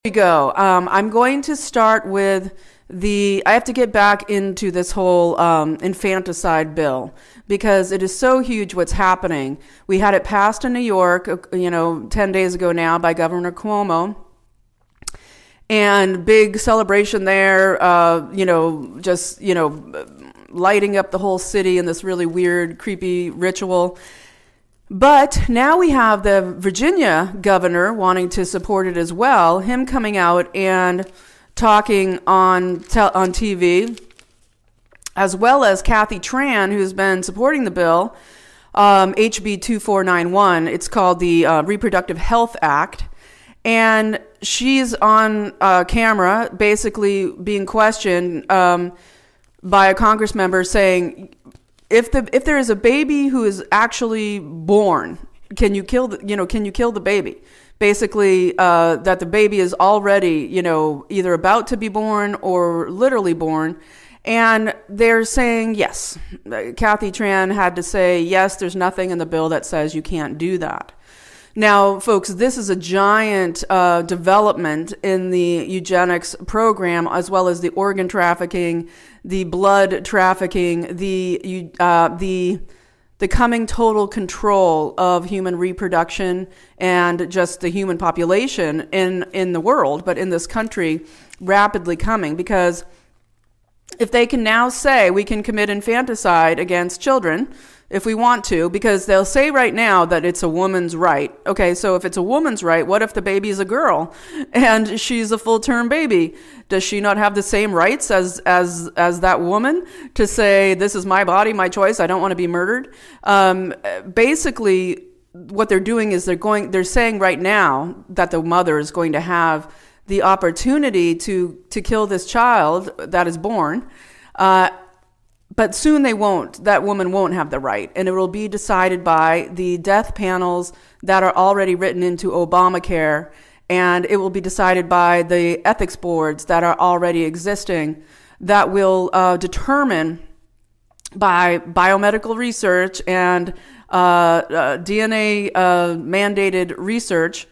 We go. I'm going to start with I have to get back into this whole infanticide bill because it is so huge what's happening. We had it passed in New York, 10 days ago now by Governor Cuomo. And big celebration there, lighting up the whole city in this really weird, creepy ritual. But now we have the Virginia governor wanting to support it as well, him coming out and talking on TV, as well as Kathy Tran, who's been supporting the bill, HB 2491. It's called the Reproductive Health Act. And she's on camera basically being questioned by a Congress member saying, if there is a baby who is actually born, can you kill the baby? Basically, that the baby is already, either about to be born or literally born. And they're saying yes. Kathy Tran had to say, yes, there's nothing in the bill that says you can't do that. Now, folks, this is a giant development in the eugenics program, as well as the organ trafficking, the blood trafficking, the coming total control of human reproduction and just the human population in the world, but in this country, rapidly coming. Because if they can now say we can commit infanticide against children if we want to, because they'll say right now that it's a woman's right. Okay, so if it's a woman's right, what if the baby is a girl and she's a full-term baby? Does she not have the same rights as that woman to say, this is my body, my choice, I don't want to be murdered? Basically, what they're doing is they're saying right now that the mother is going to have the opportunity to kill this child that is born, but soon they won't. That woman won't have the right, and it will be decided by the death panels that are already written into Obamacare, and it will be decided by the ethics boards that are already existing that will determine by biomedical research and DNA mandated research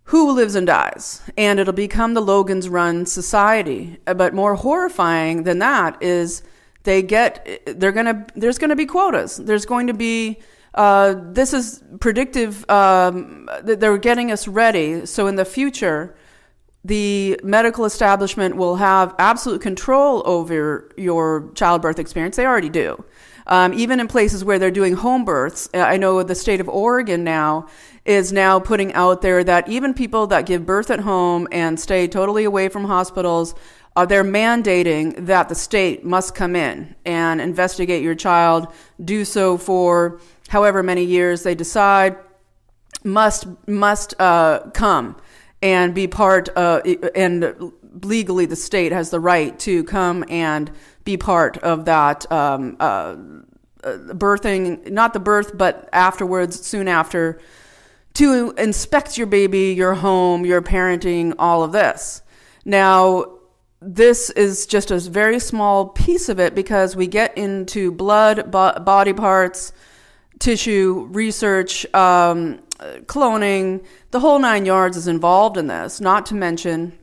who lives and dies, and it'll become the Logan's Run society. But more horrifying than that is there's going to be quotas. There's going to be, this is predictive, they're getting us ready. So in the future, the medical establishment will have absolute control over your childbirth experience. They already do. Even in places where they're doing home births, I know the state of Oregon now is now putting out there that even people that give birth at home and stay totally away from hospitals, they're mandating that the state must come in and investigate your child, do so for however many years they decide, must come and be part and legally the state has the right to come and be part of that birthing, not the birth, but afterwards, soon after, to inspect your baby, your home, your parenting, all of this. Now, this is just a very small piece of it because we get into blood, body parts, tissue, research, cloning, the whole 9 yards is involved in this, not to mention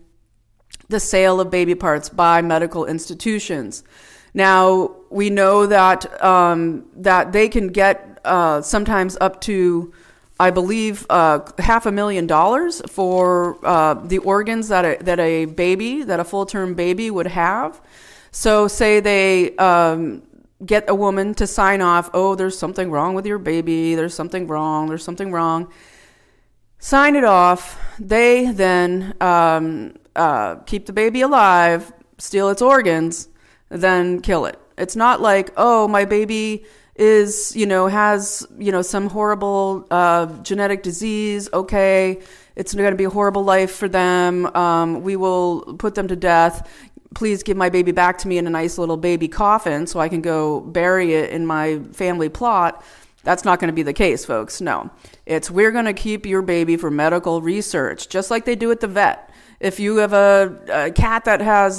the sale of baby parts by medical institutions. Now, we know that that they can get sometimes up to, I believe, $500,000 for the organs that a baby, that a full-term baby would have. So say they get a woman to sign off, oh, there's something wrong with your baby, there's something wrong. Sign it off. They then keep the baby alive, steal its organs, then kill it. It's not like, oh, my baby is, has, some horrible genetic disease. Okay, it's going to be a horrible life for them. We will put them to death. Please give my baby back to me in a nice little baby coffin so I can go bury it in my family plot. That's not going to be the case, folks. No, we're going to keep your baby for medical research, just like they do at the vet. If you have a cat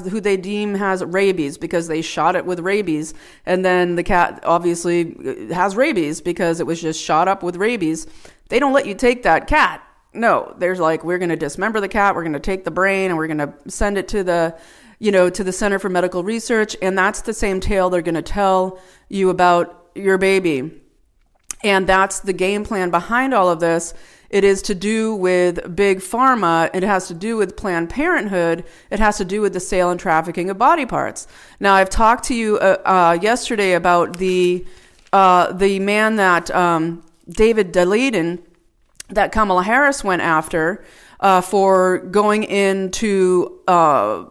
who they deem has rabies because they shot it with rabies, and then the cat obviously has rabies because it was just shot up with rabies, they don't let you take that cat No, there's like, we're going to dismember the cat, we're going to take the brain, and we're going to send it to the, to the Center for Medical Research, and that's the same tale they're going to tell you about your baby. And that's the game plan behind all of this. It is to do with big pharma. It has to do with Planned Parenthood. It has to do with the sale and trafficking of body parts. Now, I've talked to you yesterday about the man that David Daleiden, that Kamala Harris went after for going into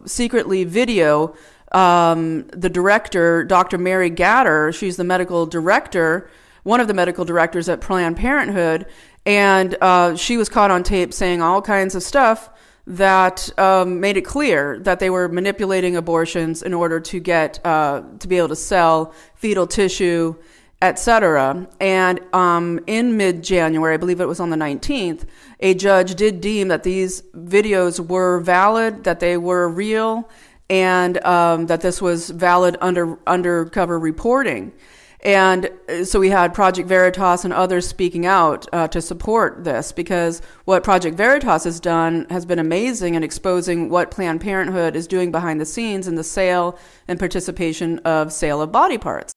secretly video the director, Dr. Mary Gatter. She's the medical director, one of the medical directors at Planned Parenthood, and she was caught on tape saying all kinds of stuff that made it clear that they were manipulating abortions in order to get to be able to sell fetal tissue, etc. And in mid-January, I believe it was on the 19th, a judge did deem that these videos were valid, that they were real, and that this was valid undercover reporting. And so we had Project Veritas and others speaking out to support this, because what Project Veritas has done has been amazing in exposing what Planned Parenthood is doing behind the scenes in the sale and participation of sale of body parts.